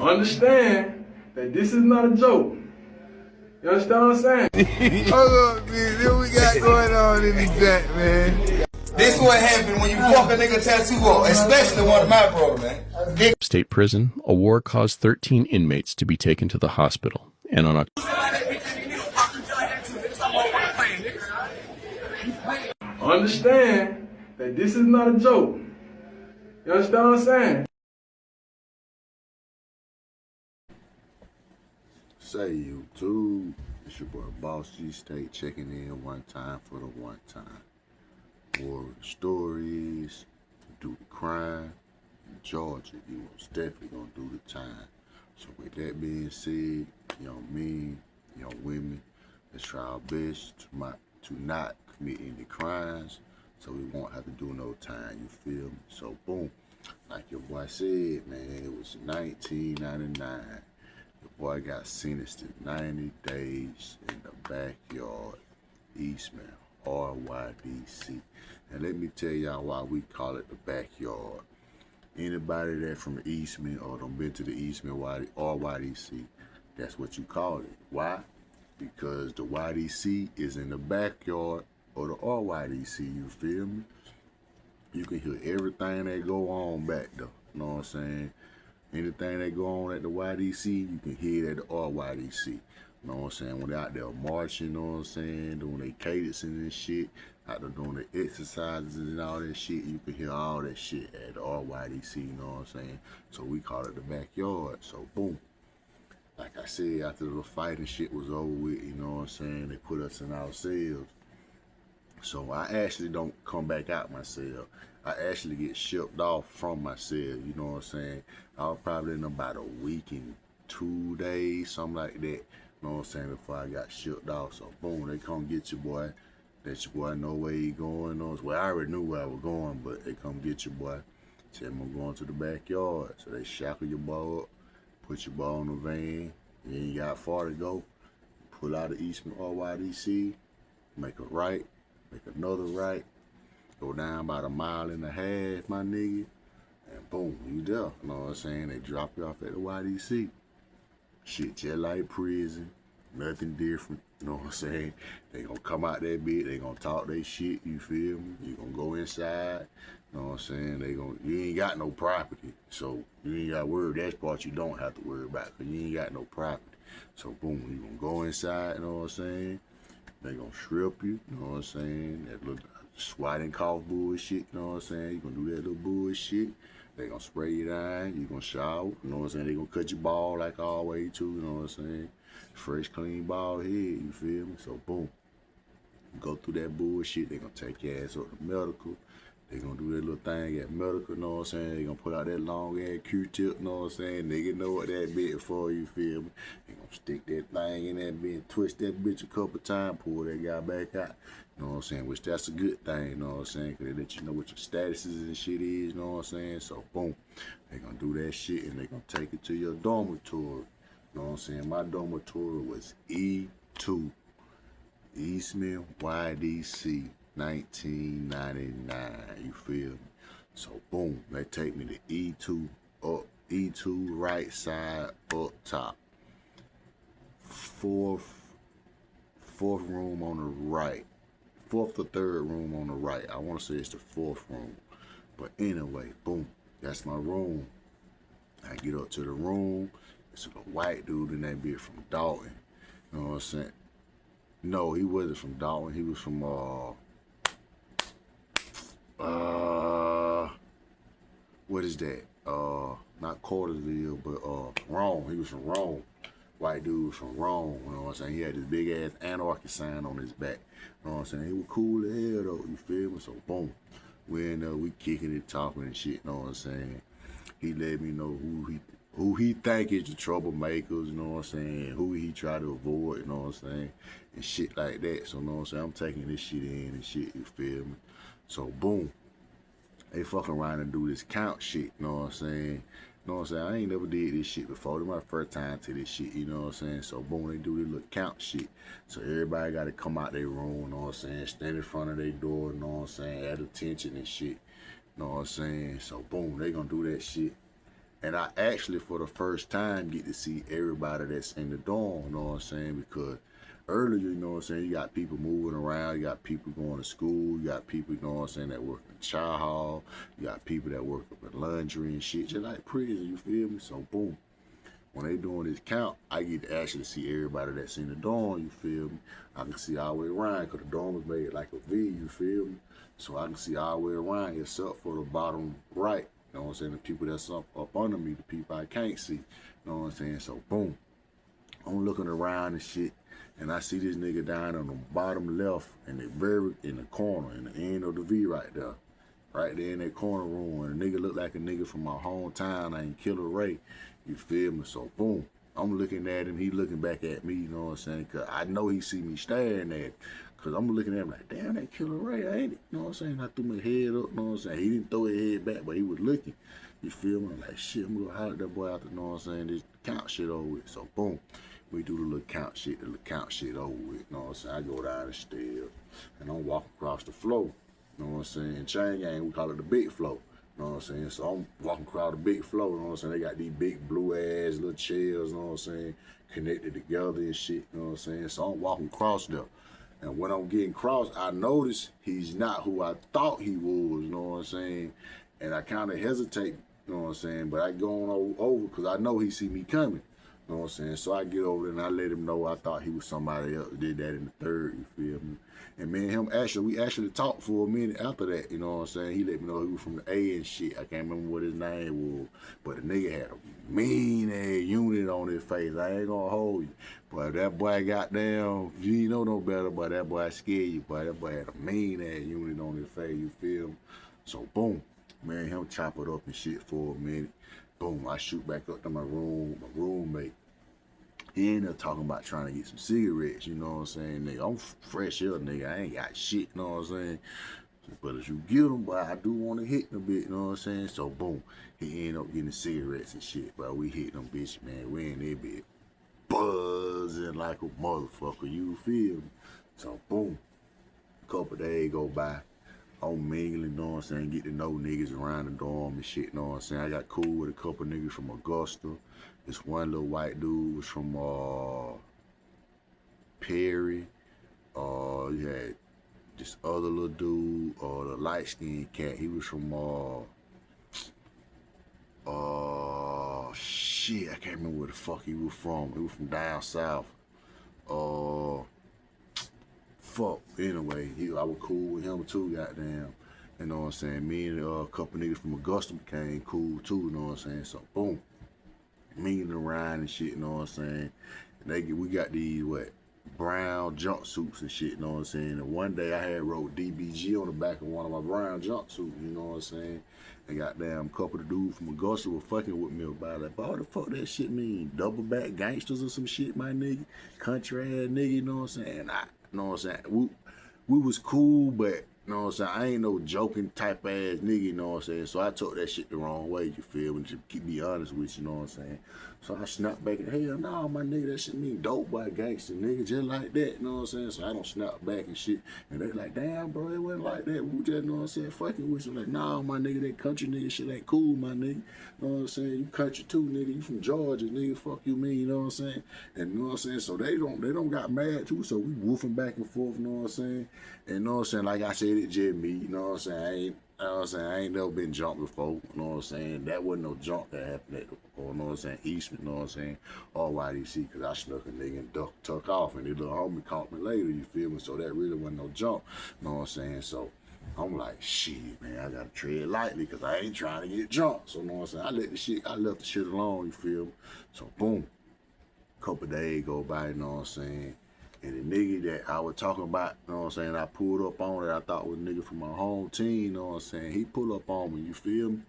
Understand that this is not a joke. You understand what I'm saying? Hold up, man. What we got going on in the jack, man? This what happened when you fuck a nigga tattoo up, especially one of my brother, man. State Prison, a war caused 13 inmates to be taken to the hospital. And on Understand that this is not a joke. You understand what I'm saying? Say YouTube, it's your boy BOS-G-STATE checking in one time for the one time. More stories, do the crime in Georgia, you most definitely gonna do the time. So with that being said, young men, young women, let's try our best to not commit any crimes so we won't have to do no time, you feel me? So boom, like your boy said, man, it was 1999. The boy got sentenced to 90 days in the backyard, Eastman YDC. And let me tell y'all why we call it the backyard. Anybody that from Eastman or done been to the Eastman YDC, that's what you call it. Why? Because the YDC is in the backyard of the RYDC, you feel me? You can hear everything that go on back there, you know what I'm saying? Anything that go on at the YDC, you can hear it at the RYDC. You know what I'm saying? When they're out there marching, you know what I'm saying? Doing their cadences and shit, out there doing the exercises and all that shit, you can hear all that shit at the RYDC, you know what I'm saying? So we call it the backyard. So boom. Like I said, after the fighting shit was over with, you know what I'm saying? They put us in our cells. So I actually don't come back out my cell. I actually get shipped off from my cell, you know what I'm saying? I was probably in about a week and 2 days, something like that, you know what I'm saying, before I got shipped off. So boom, they come get your boy. Let your boy know where he going. Well, I already knew where I was going, but they come get your boy. Tell him I'm going to the backyard. So they shackle your boy up, put your boy on the van. You ain't got far to go. Pull out of Eastman YDC, make a right, make another right, go down about 1.5 miles, my nigga, and boom, you there. You know what I'm saying? They drop you off at the YDC. Shit just like prison, nothing different. You know what I'm saying? They gonna come out that bit, they gonna talk their shit, you feel me? You gonna go inside, you know what I'm saying? You ain't got no property, so you ain't gotta worry. That part you don't have to worry about, cause you ain't got no property. So boom, you gonna go inside, you know what I'm saying? They gonna strip you, you know what I'm saying? That little swatting cough bullshit, you know what I'm saying? You gonna do that little bullshit. They gonna spray you down, you gonna shower, you know what I'm saying? They gonna cut your ball like always too, you know what I'm saying? Fresh, clean bald head, you feel me? So boom, you go through that bullshit, they gonna take your ass up to medical. They gonna do that little thing at medical, you know what I'm saying? They gonna put out that long ass Q-tip, you know what I'm saying? Nigga know what that bit for, you feel me? They gonna stick that thing in that bit, twist that bitch a couple times, pull that guy back out, you know what I'm saying? Which that's a good thing, you know what I'm saying? Cause they let you know what your statuses and shit is, you know what I'm saying? So boom, they gonna do that shit and they gonna take it to your dormitory. You know what I'm saying? My dormitory was E-2, Eastman YDC, 1999, you feel me? So boom, they take me to E-2, up, E-2 right side, up top. Fourth room on the right. Fourth or third room on the right. I want to say it's the fourth room. But anyway, boom, that's my room. I get up to the room. It's a white dude in that bit from Dalton. You know what I'm saying? No, he wasn't from Dalton. He was from, what is that? Not Cartersville, but, Rome. He was from Rome. White dude from Rome, you know what I'm saying? He had this big ass anarchy sign on his back. You know what I'm saying? He was cool as hell though, you feel me? So boom, we end up, we kicking it, talking and shit, you know what I'm saying? He let me know who he think is the troublemakers, you know what I'm saying? Who he try to avoid, you know what I'm saying? And shit like that. So you know what I'm saying? I'm taking this shit in and shit, you feel me? So boom, they fucking around and do this count shit, you know what I'm saying? You know what I'm saying? I ain't never did this shit before. This is my first time to this shit, you know what I'm saying? So boom, they do this little count shit. So everybody gotta come out their room, you know what I'm saying? Stand in front of their door, you know what I'm saying? Add attention and shit, you know what I'm saying? So boom, they gonna do that shit. And I actually, for the first time, get to see everybody that's in the dorm, you know what I'm saying? Because earlier, you know what I'm saying, you got people moving around, you got people going to school, you got people, you know what I'm saying, that work in the child hall, you got people that work up in laundry and shit, just like prison, you feel me? So, boom. When they doing this count, I get to actually see everybody that's in the dorm, you feel me? I can see all the way around, because the dorm is made like a V, you feel me? So I can see all the way around, except for the bottom right. You know what I'm saying? The people that's up under me, the people I can't see. You know what I'm saying? So boom. I'm looking around and shit, and I see this nigga down on the bottom left in the corner, in the end of the V right there. Right there in that corner room, and the nigga look like a nigga from my hometown named Killer Ray. You feel me? So boom. I'm looking at him, he looking back at me, you know what I'm saying? Cause I know he see me staring at him. Cause I'm looking at him like, damn, that Killer Ray, ain't it? You know what I'm saying? I threw my head up, you know what I'm saying? He didn't throw his head back, but he was looking. You feel me? I'm like, shit, I'm gonna holler at that boy out there, you know what I'm saying? This count shit over with. So boom, we do the little count shit over with, you know what I'm saying? I go down the stairs, and I'm walking across the floor, you know what I'm saying? In chain gang, we call it the big floor. You know what I'm saying? So I'm walking across the big floor, you know what I'm saying? They got these big blue ass little chairs, you know what I'm saying? Connected together and shit, you know what I'm saying? So I'm walking across there. And when I'm getting across, I notice he's not who I thought he was, you know what I'm saying? And I kind of hesitate, you know what I'm saying? But I go on over because I know he see me coming, you know what I'm saying? So I get over there and I let him know I thought he was somebody else. Did that in the third, you feel me? And me and him we actually talked for a minute after that, you know what I'm saying? He let me know he was from the A and shit. I can't remember what his name was. But the nigga had a mean ass unit on his face. I ain't gonna hold you. But that boy got down, you know no better, but that boy scared you. But that boy had a mean ass unit on his face, you feel me? So boom, me and him chop it up and shit for a minute. Boom, I shoot back up to my room, my roommate. He ended up talking about trying to get some cigarettes, you know what I'm saying, nigga. I'm fresh here, nigga. I ain't got shit, you know what I'm saying? But if you get them, but I do want to hit them a bit, you know what I'm saying? So, boom, he ended up getting the cigarettes and shit, but we hit them bitch, man. We in there bit buzzing like a motherfucker, you feel me? So, boom, a couple days go by. I'm mingling, you know what I'm saying? Get to know niggas around the dorm and shit, you know what I'm saying? I got cool with a couple niggas from Augusta. This one little white dude was from Perry. You had this other little dude, the light-skinned cat. He was from shit, I can't remember where the fuck he was from. He was from down south. Anyway, I was cool with him too, goddamn. You know what I'm saying? Me and a couple niggas from Augusta became cool too, you know what I'm saying? So boom, mingling around and shit, you know what I'm saying? And we got these brown jumpsuits and shit, you know what I'm saying? And one day I had wrote DBG on the back of one of my brown jumpsuits, you know what I'm saying? And goddamn, a couple of dudes from Augusta were fucking with me about it. But what the fuck that shit mean? Double back gangsters or some shit, my nigga? Country ass nigga, you know what I'm saying? You know what I'm saying? We was cool, but you know what I'm saying? I ain't no joking type ass nigga, you know what I'm saying? So I took that shit the wrong way, you feel me? To be honest with you, you know what I'm saying? So I snapped back and hell no, my nigga, that shit mean dope by gangster, nigga, just like that, you know what I'm saying? So I don't snap back and shit. And they like, damn, bro, it wasn't like that. We just, you know what I'm saying, fucking with you. Like, nah, my nigga, that country nigga shit ain't cool, my nigga. You know what I'm saying? You country too, nigga. You from Georgia, nigga. Fuck you mean, you know what I'm saying? And you know what I'm saying? So they don't got mad too, so we woofing back and forth, you know what I'm saying? And you know what I'm saying? Like I said, it just me, you know what I'm saying? I ain't never been jumped before, you know what I'm saying? That wasn't no jump that happened at, you know what I'm saying, Eastman, you know what I'm saying, or YDC, because I snuck a nigga and tuck off, and the little homie caught me later, you feel me? So that really wasn't no jump, you know what I'm saying? So I'm like, shit, man, I gotta tread lightly, because I ain't trying to get jumped, so you know what I'm saying? I left the shit alone, you feel me? So boom, couple days go by, you know what I'm saying? And the nigga that I was talking about, you know what I'm saying, I pulled up on it, I thought was a nigga from my home team, you know what I'm saying? He pulled up on me, you feel me?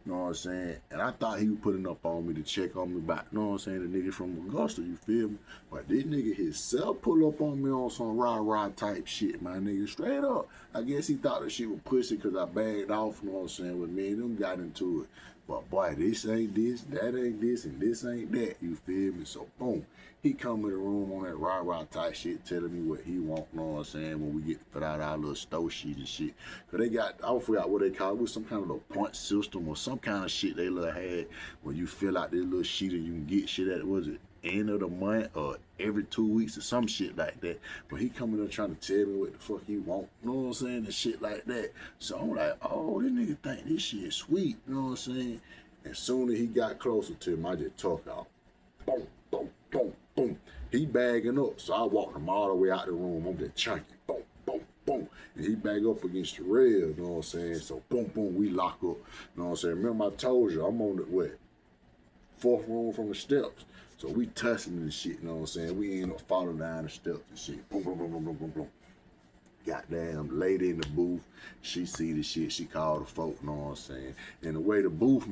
You know what I'm saying? And I thought he was putting up on me to check on me about, you know what I'm saying, the nigga from Augusta, you feel me? But this nigga himself pull up on me on some rah-rah type shit, my nigga, straight up. I guess he thought that shit was pussy because I bagged off, you know what I'm saying, with me and them got into it. But boy, this ain't this, that ain't this, and this ain't that, you feel me? So boom, he come in the room on that rah-rah type shit, telling me what he want, you know what I'm saying, when we get to put out our little store sheet and shit. Cause they got, I forgot what they call it, was some kind of a point system or some some kind of shit they little had when you fill out this little sheet and you can get shit at, was it end of the month or every 2 weeks or some shit like that. But he coming up trying to tell me what the fuck he want, you know what I'm saying, and shit like that. So I'm like, oh, this nigga think this shit sweet, you know what I'm saying? As soon as he got closer to him, I just talk out. Boom, boom, boom, boom. He bagging up, so I walked him all the way out the room. I'm just chunky, boom, boom, boom. And he bag up against the rail, you know what I'm saying? So boom, boom, we lock up, you know what I'm saying? Remember I told you, I'm on the, what, 4th room from the steps. So we tussling and shit, you know what I'm saying? We end up falling down the steps and shit. Boom, boom, boom, boom, boom, boom, boom. Goddamn lady in the booth, she see the shit, she called the folk, you know what I'm saying? And the way the booth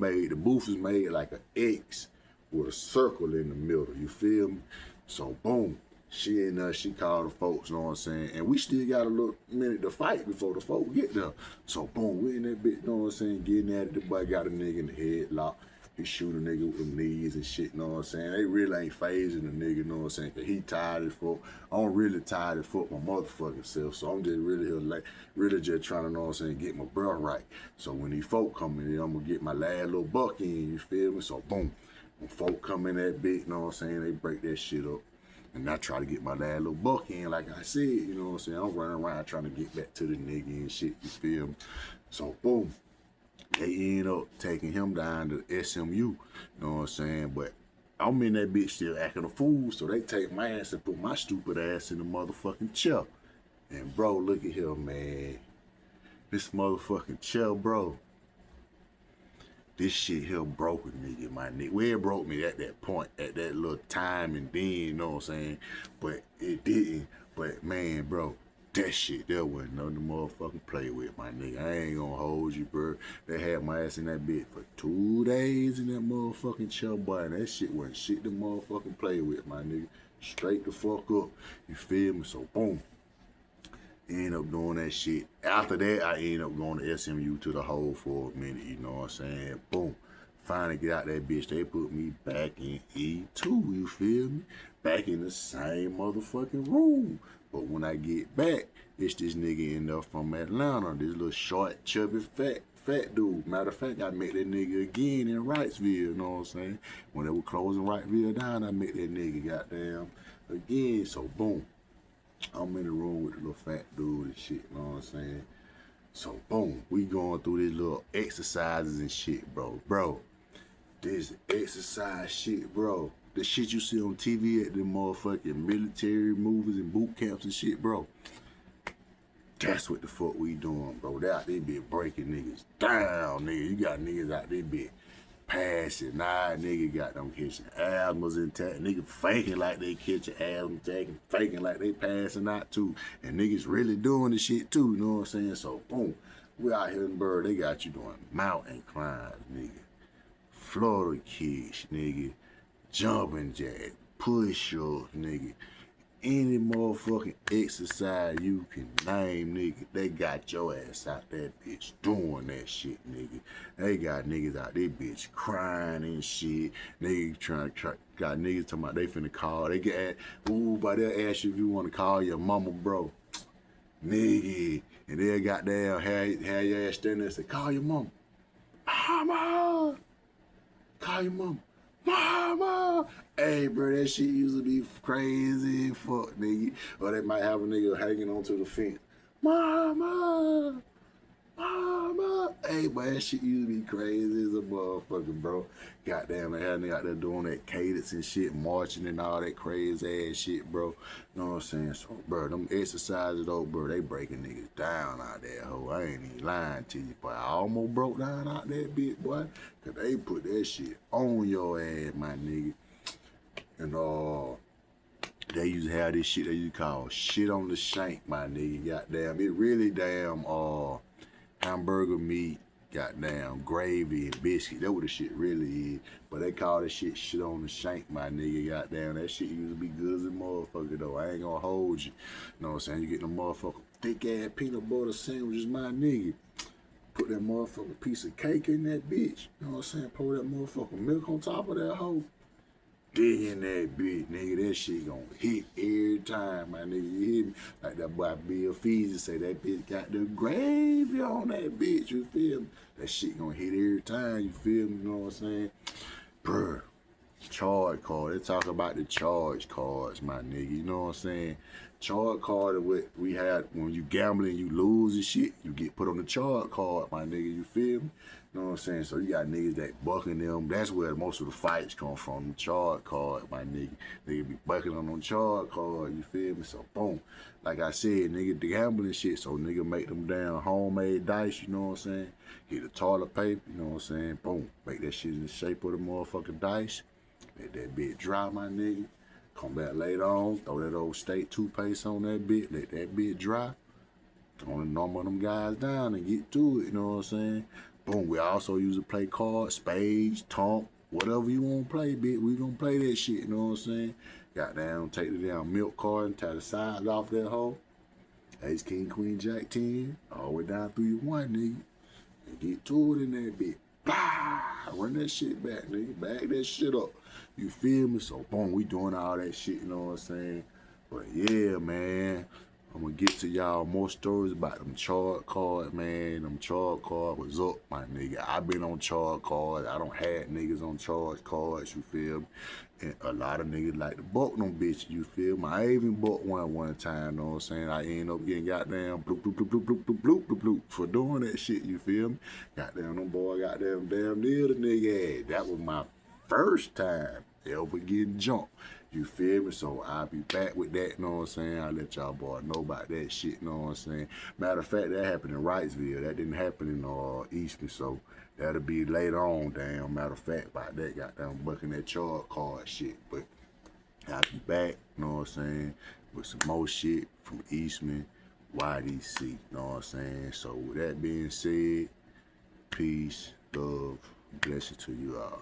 is made like an X with a circle in the middle, you feel me? So boom, she in there, she called the folks, you know what I'm saying? And we still got a little minute to fight before the folk get there. So boom, we in that bitch, you know what I'm saying, getting at it. The boy got a nigga in the headlock. He shoot a nigga with them knees and shit, you know what I'm saying? They really ain't phasing the nigga, you know what I'm saying? Cause he tired as fuck. I'm really tired as fuck my motherfucking self. So I'm just really here, like, really just trying to, know what I'm saying, get my breath right. So when these folk come in, I'm gonna get my last little buck in, you feel me? So boom, when folk come in that bitch, you know what I'm saying, they break that shit up. And I try to get my last little buck in, like I said, you know what I'm saying? I'm running around trying to get back to the nigga and shit, you feel me? So boom. They end up taking him down to SMU, you know what I'm saying? But I'm in that bitch still acting a fool, so they take my ass and put my stupid ass in the motherfucking chair. And bro, look at here, man. This motherfucking chair, bro. This shit here broke a nigga, my nigga. Well, it broke me at that point, at that little time and then, you know what I'm saying? But it didn't. But man, bro, that shit, there wasn't nothing to motherfucking play with, my nigga. I ain't gonna hold you, bro. They had my ass in that bitch for 2 days in that motherfucking chair, boy. And that shit wasn't shit to motherfucking play with, my nigga. Straight the fuck up. You feel me? So, boom. End up doing that shit. After that, I end up going to SMU to the hole for a minute, you know what I'm saying? Boom. Finally get out that bitch. They put me back in E-2, you feel me? Back in the same motherfucking room. But when I get back, it's this nigga in there from Atlanta, this little short, chubby, fat dude. Matter of fact, I met that nigga again in Wrightsville, you know what I'm saying? When they were closing Wrightsville down, I met that nigga goddamn again. So boom, I'm in the room with the little fat dude and shit, you know what I'm saying? So boom, we going through these little exercises and shit, bro. Bro, this exercise shit, bro. The shit you see on TV at the motherfucking military movies and boot camps and shit, bro. That's what the fuck we doing, bro. They out there be breaking niggas down, nigga. You got niggas out there be passing. Nah, nigga got them catching asthmas intact. Nigga faking like they catching asthma attack and faking like they passing out too. And niggas really doing the shit too, you know what I'm saying? So boom, we out here in Bird. They got you doing mountain climbs, nigga. Florida kicks, nigga. Jumping jack, push-ups, nigga. Any motherfucking exercise you can name, nigga, they got your ass out that bitch doing that shit, nigga. They got niggas out there bitch crying and shit. Niggas got niggas talking about they finna call. They get but they'll ask you if you wanna call your mama, bro. Nigga. And they'll goddamn have your ass standing there and say, call your mama. Mama! Call your mama. Mama! Hey, bro, that shit used to be crazy fuck, nigga. Or they might have a nigga hanging onto the fence. Mama! Mama! Hey, boy, that shit used to be crazy as a motherfucker, bro. Goddamn, they had a nigga out there doing that cadence and shit, marching and all that crazy ass shit, bro. You know what I'm saying? So, bro, them exercises, though, bro, they breaking niggas down out there, ho. I ain't even lying to you, boy. I almost broke down out that bitch, boy. Cause they put that shit on your ass, my nigga. And, they used to have this shit they used to call shit on the shank, my nigga. Goddamn, it really damn, hamburger meat, goddamn gravy and biscuit. That what the shit really is. But they call that shit on the shank, my nigga. Goddamn, that shit used to be good as a motherfucker though. I ain't gonna hold you. You know what I'm saying? You get them motherfucker thick ass peanut butter sandwiches, my nigga. Put that motherfucking piece of cake in that bitch. You know what I'm saying? Pour that motherfucking milk on top of that hoe. Dig in that bitch, nigga. That shit gonna hit every time, my nigga. You hear me? Like that boy Bill Feezy say, that bitch got the gravy on that bitch, you feel me? That shit gonna hit every time, you feel me? You know what I'm saying? Bruh. Charge card. They talk about the charge cards, my nigga. You know what I'm saying? Charge card is what we had when you gambling, you lose and shit. You get put on the charge card, my nigga. You feel me? You know what I'm saying? So you got niggas that bucking them. That's where most of the fights come from. The charge card, my nigga. Nigga be bucking on the charge card. You feel me? So boom. Like I said, nigga, the gambling shit. So nigga make them damn homemade dice. You know what I'm saying? Get the toilet paper. You know what I'm saying? Boom. Make that shit in the shape of the motherfucking dice. Let that bitch dry, my nigga. Come back later on, throw that old state toothpaste on that bitch, let that bitch dry. Throw the number of them guys down and get to it, you know what I'm saying? Boom, we also use to play cards, spades, tomp, whatever you want to play, bitch. We gonna play that shit, you know what I'm saying? Goddamn, take the damn milk card and tie the sides off that hoe. Ace, king, queen, jack, 10, all the way down through your 1, nigga. And get to it in that bitch. Bah! Run that shit back, nigga. Bag that shit up. You feel me? So, boom, we doing all that shit, you know what I'm saying? But, yeah, man. I'm going to get to y'all more stories about them chart cards, man. Them chart cards was up, my nigga. I been on chart cards. I don't had niggas on charge cards, you feel me? And a lot of niggas like to buck them bitches, you feel me? I even bought one time, you know what I'm saying? I ended up getting goddamn bloop, bloop, bloop, bloop, bloop, bloop, bloop, bloop, bloop for doing that shit, you feel me? Goddamn, them boy goddamn damn near the nigga ass. That was my first time ever getting jumped. You feel me? So I'll be back with that, you know what I'm saying? I'll let y'all boy know about that shit, you know what I'm saying? Matter of fact, that happened in Wrightsville. That didn't happen in Eastman, so that'll be later on, damn. Matter of fact, about that goddamn bucking that charge card shit. But I'll be back, you know what I'm saying, with some more shit from Eastman YDC, you know what I'm saying? So with that being said, peace, love, blessings to you all.